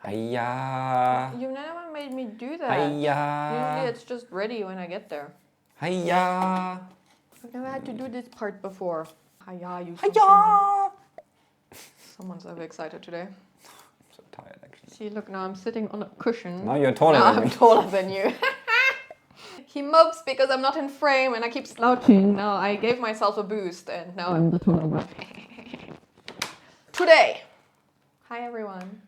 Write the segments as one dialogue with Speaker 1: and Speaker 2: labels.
Speaker 1: Hiya.
Speaker 2: You never made me do that.
Speaker 1: Hiya.
Speaker 2: Usually it's just ready when I get there.
Speaker 1: Hiya.
Speaker 2: I've never had to do this part before. Hiya, you.
Speaker 1: Hiya.
Speaker 2: Someone's overexcited today.
Speaker 1: I'm so tired, actually.
Speaker 2: See, look, now I'm sitting on a cushion.
Speaker 1: Now you're taller
Speaker 2: now
Speaker 1: than
Speaker 2: I'm
Speaker 1: me.
Speaker 2: taller than you. He mopes because I'm not in frame and I keep slouching. Now I gave myself a boost and now I'm the taller one. Today. Hi, everyone.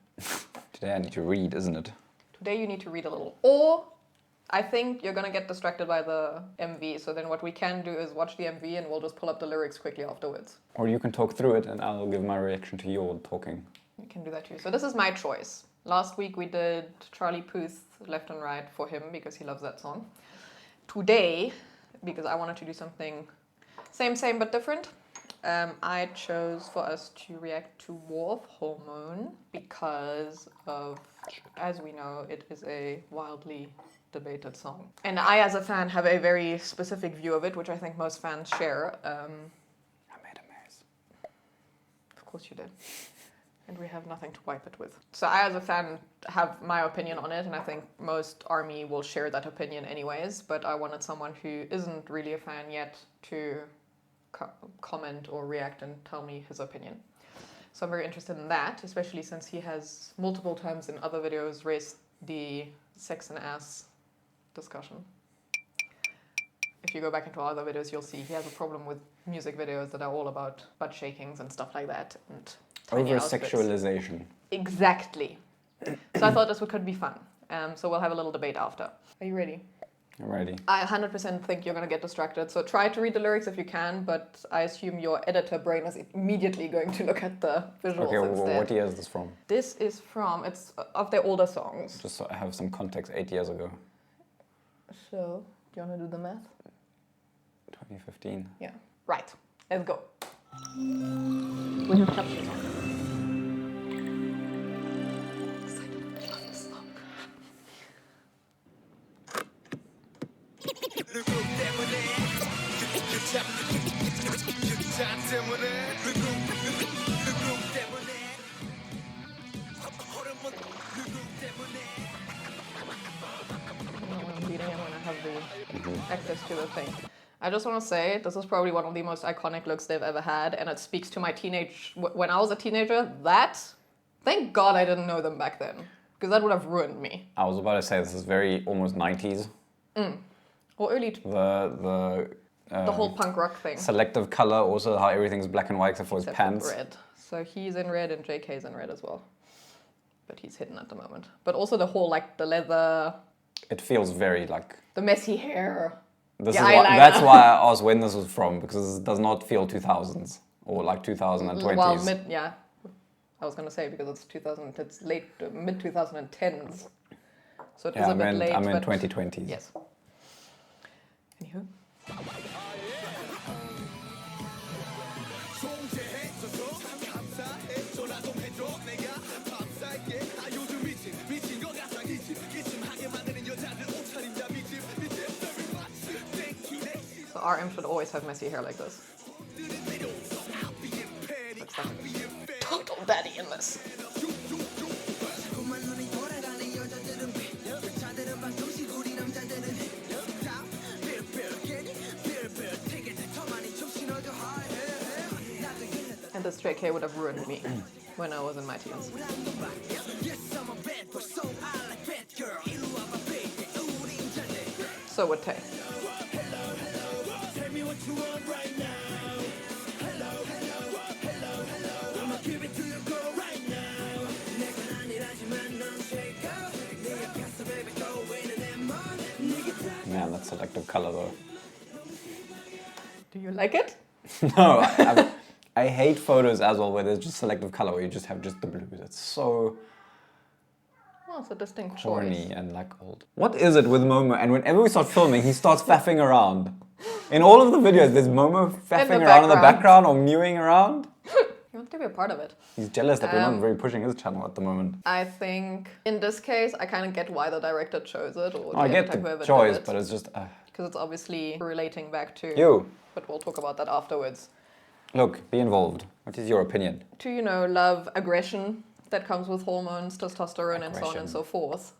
Speaker 1: Today I need to read, isn't it?
Speaker 2: Today you need to read a little. Or I think you're gonna get distracted by the MV. So then what we can do is watch the MV and we'll just pull up the lyrics quickly afterwards.
Speaker 1: Or you can talk through it and I'll give my reaction to your talking.
Speaker 2: You can do that too. So this is my choice. Last week we did Charlie Puth Left and Right for him because he loves that song. Today, because I wanted to do something same but different, I chose for us to react to War of Hormone because of, as we know, it is a wildly debated song. And I, as a fan, have a very specific view of it, which I think most fans share.
Speaker 1: I made a mess.
Speaker 2: Of course you did. And we have nothing to wipe it with. So I, as a fan, have my opinion on it, and I think most ARMY will share that opinion anyways, but I wanted someone who isn't really a fan yet to comment or react and tell me his opinion. So I'm very interested in that, especially since he has multiple times in other videos raised the sex and ass discussion. If you go back into other videos, you'll see he has a problem with music videos that are all about butt shakings and stuff like that. And
Speaker 1: over-sexualization.
Speaker 2: Exactly. So I thought this could be fun. So we'll have a little debate after. Are you ready?
Speaker 1: I'm ready.
Speaker 2: I 100% think you're going to get distracted. So try to read the lyrics if you can, but I assume your editor brain is immediately going to look at the visuals
Speaker 1: Okay,
Speaker 2: instead.
Speaker 1: what year is this from?
Speaker 2: This is from, it's of their older songs.
Speaker 1: Just so I have some context, 8 years ago.
Speaker 2: So, do you want to do the math?
Speaker 1: 2015.
Speaker 2: Yeah. Right. Let's go. We have captions on. I'm reading it when I have the access to the thing. I just want to say, this is probably one of the most iconic looks they've ever had, and it speaks to my when I was a teenager, thank God I didn't know them back then, because that would have ruined me.
Speaker 1: I was about to say, this is very almost 90s.
Speaker 2: Or early,
Speaker 1: The
Speaker 2: whole punk rock thing.
Speaker 1: selective color, also how everything's black and white except for his
Speaker 2: Except
Speaker 1: pants.
Speaker 2: for red. So he's in red and JK's in red as well. But he's hidden at the moment. But also the whole, like, the leather,
Speaker 1: It feels very like...
Speaker 2: the messy hair.
Speaker 1: This
Speaker 2: The
Speaker 1: is
Speaker 2: eyeliner.
Speaker 1: that's why I asked when this was from, because it does not feel 2000s or like 2020s.
Speaker 2: Well, yeah. I was going to say, because it's 2000, it's late, mid-2010s. So it is a bit late,
Speaker 1: I meant
Speaker 2: but
Speaker 1: 2020s.
Speaker 2: yes. Anywho. So RM should always have messy hair like this. Looks like a total daddy in this. And this JK would have ruined me when I was in my teens. So would Tay.
Speaker 1: Man, that's selective color though.
Speaker 2: Do you like it?
Speaker 1: No, I hate photos as well where there's just selective color where you just have just the blues. It's so
Speaker 2: Oh, it's a distinct
Speaker 1: corny
Speaker 2: choice.
Speaker 1: and like old. What is it with Momo? And whenever we start filming, he starts faffing around. In all of the videos, there's Momo faffing around in the background or mewing around.
Speaker 2: He wants to be a part of it.
Speaker 1: He's jealous that we're not very pushing his channel at the moment.
Speaker 2: I think in this case, I kind of get why the director chose it. Or
Speaker 1: I get the choice, but it's just...
Speaker 2: because it's obviously relating back to...
Speaker 1: You.
Speaker 2: But we'll talk about that afterwards.
Speaker 1: Look, be involved. What is your opinion?
Speaker 2: To, love aggression that comes with hormones, testosterone, and so on
Speaker 1: Aggression.
Speaker 2: and so forth.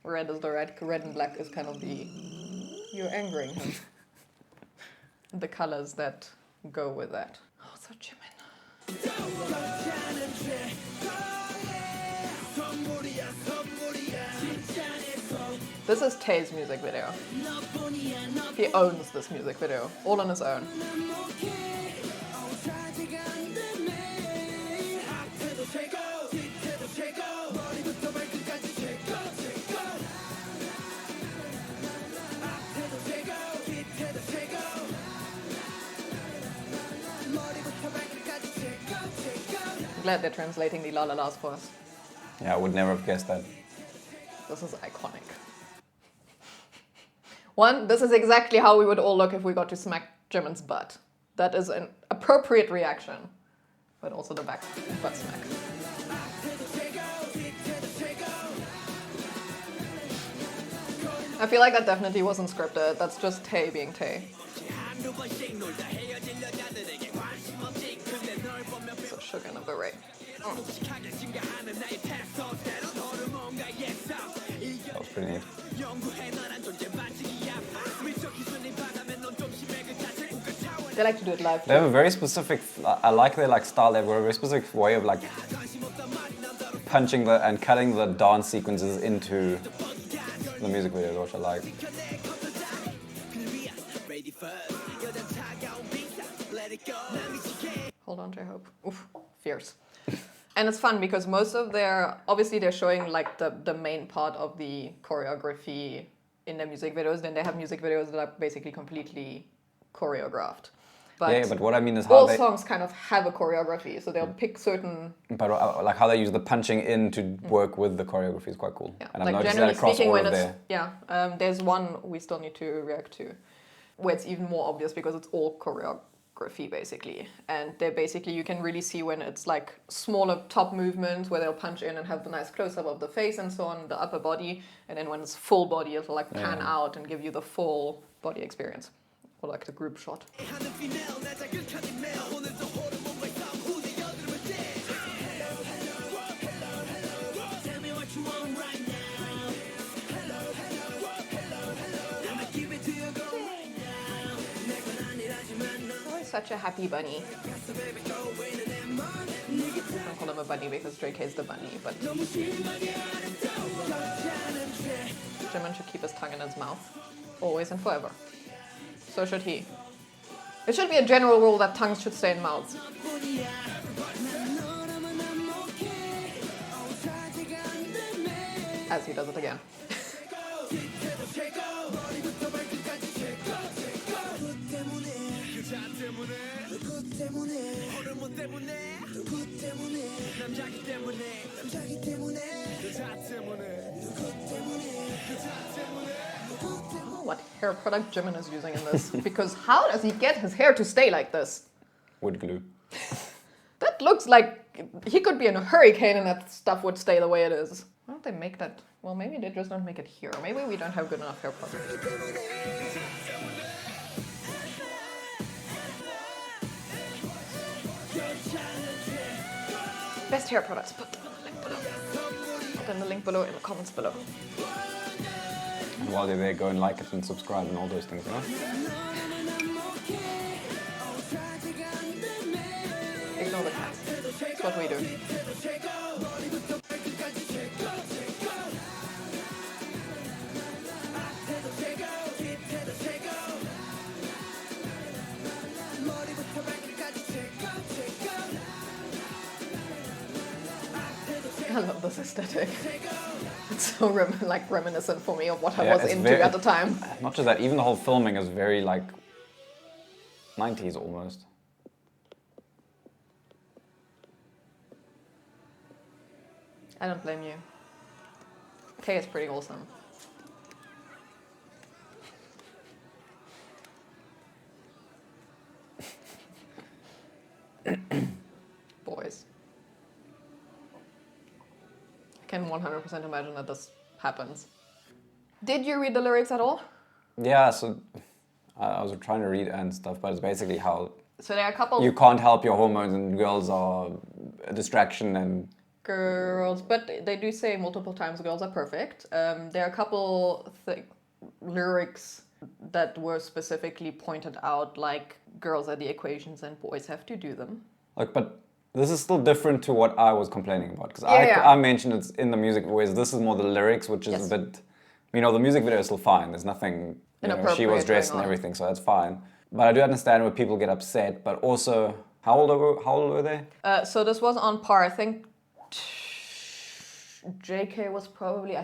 Speaker 2: Red is the red and black is kind of the... You're angering him. The colors that go with that. Oh, so Jimin. This is Tae's music video. He owns this music video, all on his own. I'm glad they're translating the la la las for us.
Speaker 1: Yeah, I would never have guessed that.
Speaker 2: This is iconic. One, this is exactly how we would all look if we got to smack Jimin's butt. That is an appropriate reaction. But also the back butt smack. I feel like that definitely wasn't scripted. That's just Tae being Tae. So sugar in a beret.
Speaker 1: That was pretty neat.
Speaker 2: They like to do it live.
Speaker 1: They have a very specific, I like their style, they have a very specific way of punching and cutting the dance sequences into the music videos, which I like.
Speaker 2: Hold on, J-Hope. Oof, fierce. And it's fun because most of obviously they're showing the main part of the choreography in their music videos. Then they have music videos that are basically completely choreographed. But
Speaker 1: yeah, but what I mean is how
Speaker 2: all
Speaker 1: they...
Speaker 2: songs kind of have a choreography, so they'll pick certain...
Speaker 1: But how they use the punching in to work with the choreography is quite cool.
Speaker 2: Yeah.
Speaker 1: And I've noticed that across all of their...
Speaker 2: Yeah, there's one we still need to react to, where it's even more obvious because it's all choreography basically. And they're basically, you can really see when it's smaller top movements where they'll punch in and have the nice close-up of the face and so on, the upper body. And then when it's full body, it'll pan out and give you the full body experience. Or the group shot. Oh, he's such a happy bunny. I don't call him a bunny because Drake is the bunny, but Jimin should keep his tongue in his mouth, always and forever. So should he. It should be a general rule that tongues should stay in mouths. As he does it again. What hair product Jimin is using in this? Because how does he get his hair to stay like this?
Speaker 1: Wood glue.
Speaker 2: That looks like he could be in a hurricane and that stuff would stay the way it is. Why don't they make that? Well, maybe they just don't make it here. Maybe we don't have good enough hair products. Best hair products, put them in the link below. Put in the link below in the comments below.
Speaker 1: And while you're there, go and like it and subscribe and all those things, you know?
Speaker 2: Ignore the cats. That's what we do. I love this aesthetic. It's so reminiscent for me of what I was into at the time.
Speaker 1: Not just that, even the whole filming is very 90s almost.
Speaker 2: I don't blame you. Kay is pretty awesome. Boys. I can 100% imagine that this happens. Did you read the lyrics at all?
Speaker 1: Yeah, so I was trying to read and stuff, but it's basically how
Speaker 2: So there are a couple...
Speaker 1: you can't help your hormones and girls are a distraction and
Speaker 2: girls, but they do say multiple times girls are perfect. There are a couple lyrics that were specifically pointed out, like girls are the equations and boys have to do them.
Speaker 1: Like, but this is still different to what I was complaining about, because
Speaker 2: Yeah.
Speaker 1: I mentioned it's in the music, whereas this is more the lyrics, which is
Speaker 2: Yes.
Speaker 1: a bit, the music video is still fine. There's nothing, she
Speaker 2: Inappropriate
Speaker 1: was dressed
Speaker 2: going
Speaker 1: and
Speaker 2: on.
Speaker 1: everything, so that's fine. But I do understand where people get upset, but also, how old were they?
Speaker 2: So this was on par. I think JK was probably,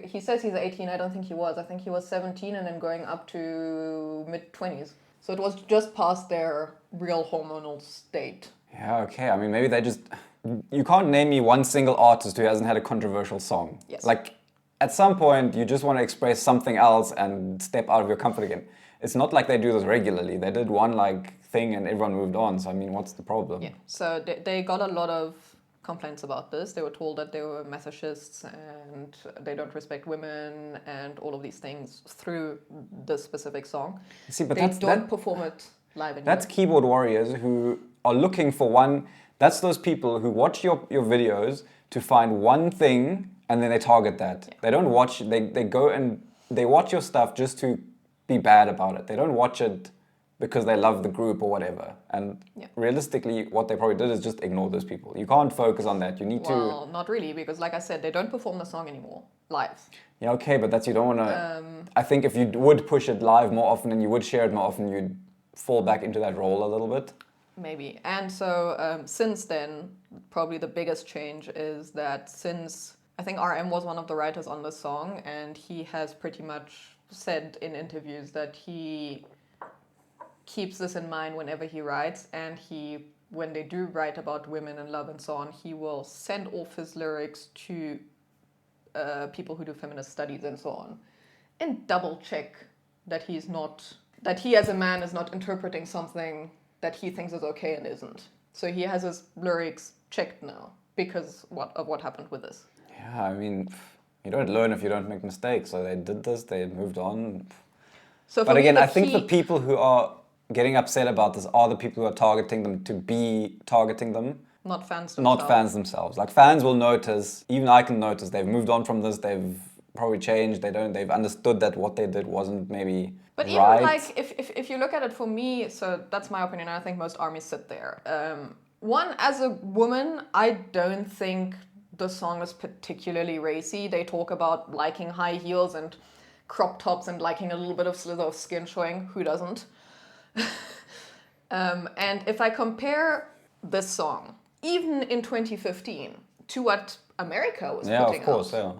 Speaker 2: he says he's 18. I don't think he was. I think he was 17 and then going up to mid-20s. So it was just past their real hormonal state.
Speaker 1: Yeah, okay. I mean, maybe they just... You can't name me one single artist who hasn't had a controversial song.
Speaker 2: Yes.
Speaker 1: Like, at some point, you just want to express something else and step out of your comfort again. It's not like they do this regularly. They did one, thing and everyone moved on. So, I mean, what's the problem?
Speaker 2: Yeah, so they got a lot of complaints about this. They were told that they were masochists and they don't respect women and all of these things through this specific song.
Speaker 1: See, but
Speaker 2: they don't perform it live anymore.
Speaker 1: That's keyboard warriors who are looking for one. That's those people who watch your videos to find one thing and then they target that. Yeah. They don't watch, they go and they watch your stuff just to be bad about it. They don't watch it because they love the group or whatever. And realistically, what they probably did is just ignore those people. You can't focus on that. You need to...
Speaker 2: Well, not really, because like I said, they don't perform the song anymore live.
Speaker 1: Yeah, okay, but that's, you don't want to... I think if you would push it live more often and you would share it more often, you'd fall back into that role a little bit.
Speaker 2: Maybe. And so since then, probably the biggest change is that since... I think RM was one of the writers on the song, and he has pretty much said in interviews that he keeps this in mind whenever he writes, and when they do write about women and love and so on, he will send off his lyrics to people who do feminist studies and so on, and double check that he as a man is not interpreting something that he thinks is okay and isn't. So he has his lyrics checked now because of what happened with this.
Speaker 1: Yeah, I mean, you don't learn if you don't make mistakes. So they did this, they moved on.
Speaker 2: So
Speaker 1: but again, I think the people who are getting upset about this are the people who are targeting them to be targeting them.
Speaker 2: Not fans themselves.
Speaker 1: Not fans themselves. Like, fans will notice, even I can notice, they've moved on from this, they've probably changed, they've understood that what they did wasn't maybe
Speaker 2: but
Speaker 1: right.
Speaker 2: Even like, if you look at it for me, so that's my opinion, I think most armies sit there. One, as a woman, I don't think the song is particularly racy. They talk about liking high heels and crop tops and liking a little bit of slither of skin showing. Who doesn't? And if I compare this song, even in 2015, to what America was putting out.
Speaker 1: Yeah, of course, yeah.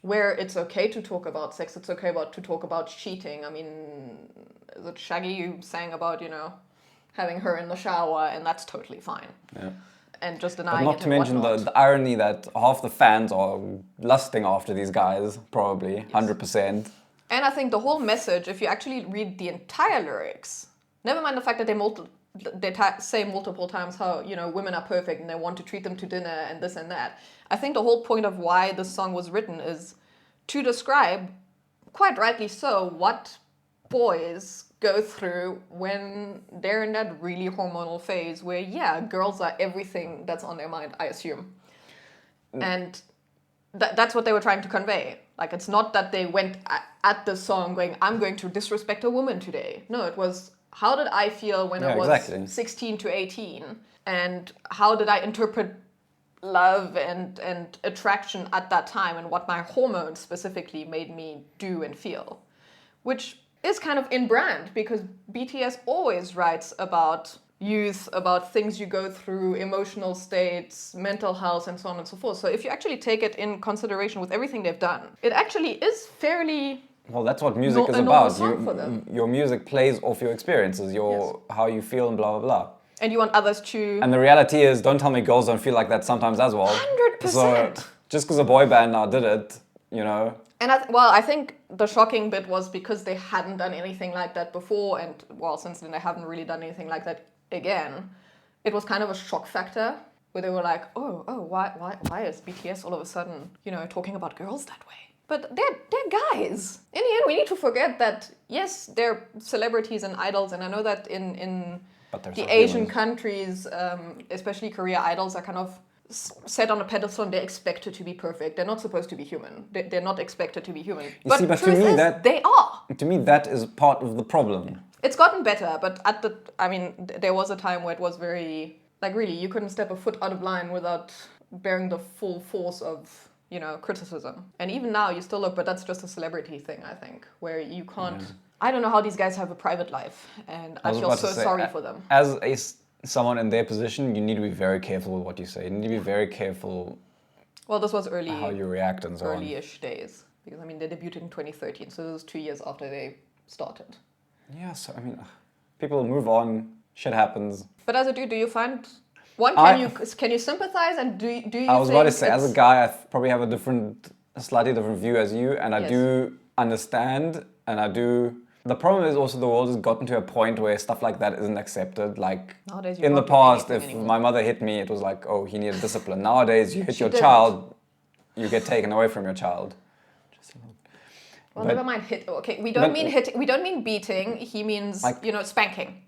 Speaker 2: Where it's okay to talk about sex, it's okay to talk about cheating. I mean, is it Shaggy who sang about, having her in the shower, and that's totally fine.
Speaker 1: Yeah.
Speaker 2: And just denying it.
Speaker 1: But not to mention the irony that half the fans are lusting after these guys, probably, yes. 100%.
Speaker 2: And I think the whole message, if you actually read the entire lyrics, never mind the fact that they say multiple times how, women are perfect and they want to treat them to dinner and this and that. I think the whole point of why this song was written is to describe, quite rightly so, what boys go through when they're in that really hormonal phase where, girls are everything that's on their mind, I assume. And that's what they were trying to convey. Like, it's not that they went at the song going, I'm going to disrespect a woman today. No, it was, how did I feel when I was 16 to 18? And how did I interpret love and attraction at that time, and what my hormones specifically made me do and feel? Which is kind of in brand, because BTS always writes about youth, about things you go through, emotional states, mental health, and so on and so forth. So if you actually take it in consideration with everything they've done, it actually is fairly...
Speaker 1: Well, that's what music is about. Your music plays off your experiences, how you feel and blah, blah, blah. And
Speaker 2: you want others to...
Speaker 1: And the reality is, don't tell me girls don't feel like that sometimes as well.
Speaker 2: 100%!
Speaker 1: So just because a boy band now did it,
Speaker 2: And I think the shocking bit was because they hadn't done anything like that before, and since then they haven't really done anything like that again. It was kind of a shock factor where they were like, why is BTS all of a sudden, talking about girls that way? But they're guys. In the end, we need to forget that, yes, they're celebrities and idols, and I know that in the Asian countries, especially Korea, idols are kind of set on a pedestal and they're expected to be perfect. They're not supposed to be human. They're not expected to be human.
Speaker 1: But to
Speaker 2: truth
Speaker 1: me,
Speaker 2: is, they are.
Speaker 1: To me, that is part of the problem.
Speaker 2: It's gotten better, but there was a time where it was very, like, really, you couldn't step a foot out of line without bearing the full force of, criticism. And even now, you still look, but that's just a celebrity thing, I think, where you can't. Yeah. I don't know how these guys have a private life, and I feel so sorry for them.
Speaker 1: As someone in their position, you need to be very careful with what you say. You need to be very careful.
Speaker 2: Well, this was early.
Speaker 1: How you react and so on.
Speaker 2: Early-ish days, because they debuted in 2013, so this was 2 years after they started.
Speaker 1: Yeah, so people move on. Shit happens.
Speaker 2: But as a dude, do you find can you sympathize, and do you?
Speaker 1: I was about to say, as a guy, I probably have a slightly different view as you, and I do understand, and I do. The problem is also the world has gotten to a point where stuff like that isn't accepted. Like
Speaker 2: nowadays,
Speaker 1: in the past, if my mother hit me, it was like, oh, he needed discipline. Nowadays, you hit your child, you get taken away from your child.
Speaker 2: Well, never mind hit. Okay, we don't mean hitting. We don't mean beating. He means spanking.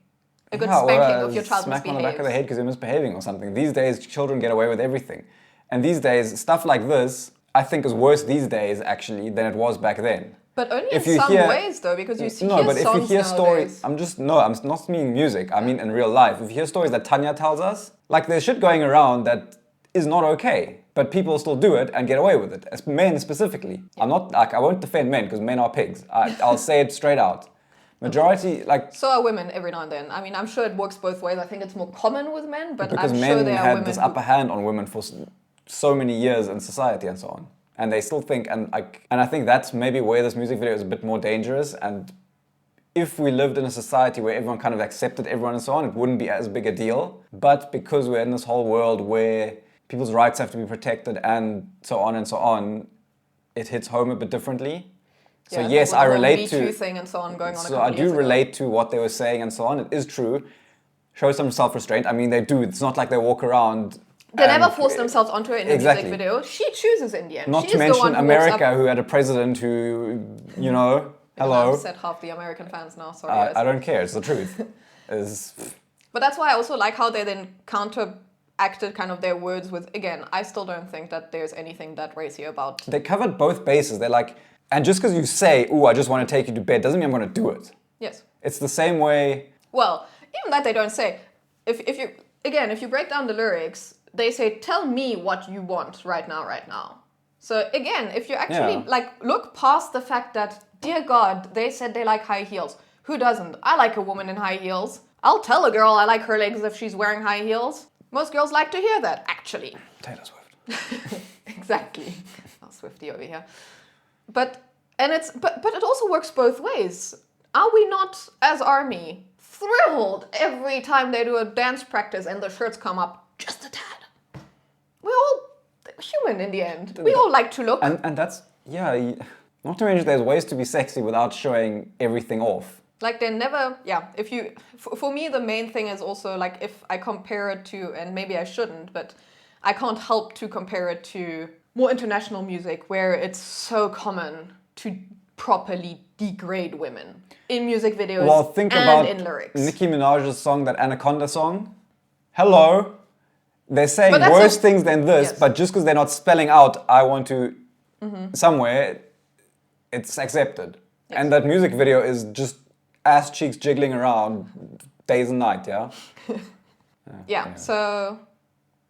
Speaker 2: A good spanking of your child misbehaves.
Speaker 1: Smack on the back of the head because you're misbehaving or something. These days, children get away with everything, and these days, stuff like this, I think, is worse these days actually than it was back then.
Speaker 2: But only in some ways, though, because you see
Speaker 1: but if you hear stories, I'm not meaning music. I mean in real life. If you hear stories that Tanya tells us, like there's shit going around that is not okay, but people still do it and get away with it. As men specifically, I'm not like I won't defend men because men are pigs. I'll say it straight out. Majority so
Speaker 2: are women every now and then. I mean, I'm sure it works both ways. I think it's more common with men, but
Speaker 1: because
Speaker 2: I'm
Speaker 1: sure
Speaker 2: there are women
Speaker 1: this upper hand on women for so many years in society and so on. And they still think, and I think that's maybe where this music video is a bit more dangerous. And if we lived in a society where everyone kind of accepted everyone and so on, it wouldn't be as big a deal. But because we're in this whole world where people's rights have to be protected and so on, it hits home a bit differently. So yes, I relate to.
Speaker 2: Thing and so on going on.
Speaker 1: So I do relate to what they were saying and so on. It is true. Show some self-restraint. I mean, they do. It's not like they walk around.
Speaker 2: They never force themselves onto it in a music video. She chooses in the end.
Speaker 1: Not to mention America, who had a president who, hello.
Speaker 2: I've upset half the American fans now, sorry guys.
Speaker 1: I don't care, it's the truth.
Speaker 2: But that's why I also like how they then counteracted kind of their words with, again, I still don't think that there's anything that racy about.
Speaker 1: They covered both bases. They're like, and just because you say, I just want to take you to bed, doesn't mean I'm going to do it.
Speaker 2: Yes.
Speaker 1: It's the same way.
Speaker 2: Well, even that they don't say. If you break down the lyrics, they say, tell me what you want right now. So again, if you actually look past the fact that, dear God, they said they like high heels. Who doesn't? I like a woman in high heels. I'll tell a girl I like her legs if she's wearing high heels. Most girls like to hear that, actually.
Speaker 1: Taylor Swift.
Speaker 2: Exactly. Oh, Swiftie over here. But it also works both ways. Are we not, as ARMY, thrilled every time they do a dance practice and the shirts come up just a tad? We're all human in the end. We all like to look.
Speaker 1: And that's, not to mention there's ways to be sexy without showing everything off.
Speaker 2: Like they never, for me the main thing is also like if I compare it to, and maybe I shouldn't, but I can't help to compare it to more international music where it's so common to properly degrade women in music videos in lyrics.
Speaker 1: Nicki Minaj's song, that Anaconda song. Hello. They're saying worse things than this, but just because they're not spelling out, I want to somewhere, it's accepted. Yes. And that music video is just ass cheeks jiggling around days and night,
Speaker 2: so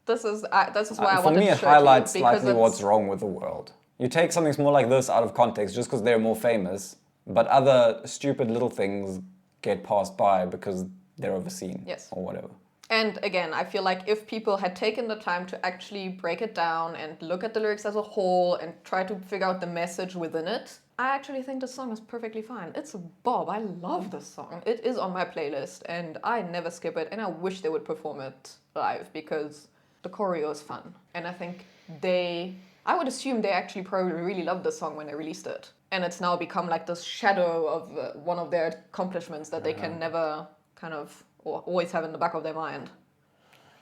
Speaker 2: this is why I wanted to show it.
Speaker 1: For me, it highlights slightly what's wrong with the world. You take something small like this out of context just because they're more famous, but other stupid little things get passed by because they're overseen or whatever.
Speaker 2: And again, I feel like if people had taken the time to actually break it down and look at the lyrics as a whole and try to figure out the message within it, I actually think the song is perfectly fine. It's a bob. I love this song. It is on my playlist and I never skip it, and I wish they would perform it live because the choreo is fun. And I think I would assume they actually probably really loved the song when they released it. And it's now become like this shadow of one of their accomplishments that they can never kind of or always have in the back of their mind.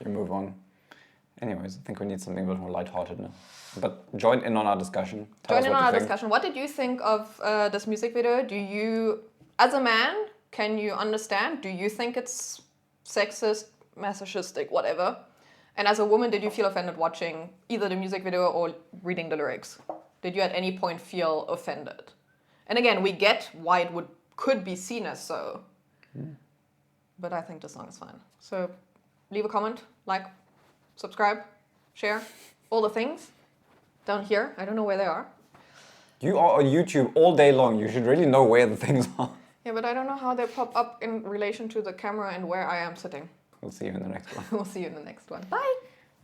Speaker 1: You move on. Anyways, I think we need something a bit more lighthearted now. But join in on our discussion.
Speaker 2: Discussion. What did you think of this music video? Do you, as a man, can you understand? Do you think it's sexist, masochistic, whatever? And as a woman, did you feel offended watching either the music video or reading the lyrics? Did you at any point feel offended? And again, we get why it could be seen as so. But I think the song is fine. So leave a comment, like, subscribe, share, all the things down here. I don't know where they are.
Speaker 1: You are on YouTube all day long. You should really know where the things are.
Speaker 2: Yeah, but I don't know how they pop up in relation to the camera and where I am sitting.
Speaker 1: We'll see you in the next one.
Speaker 2: We'll see you in the next one. Bye!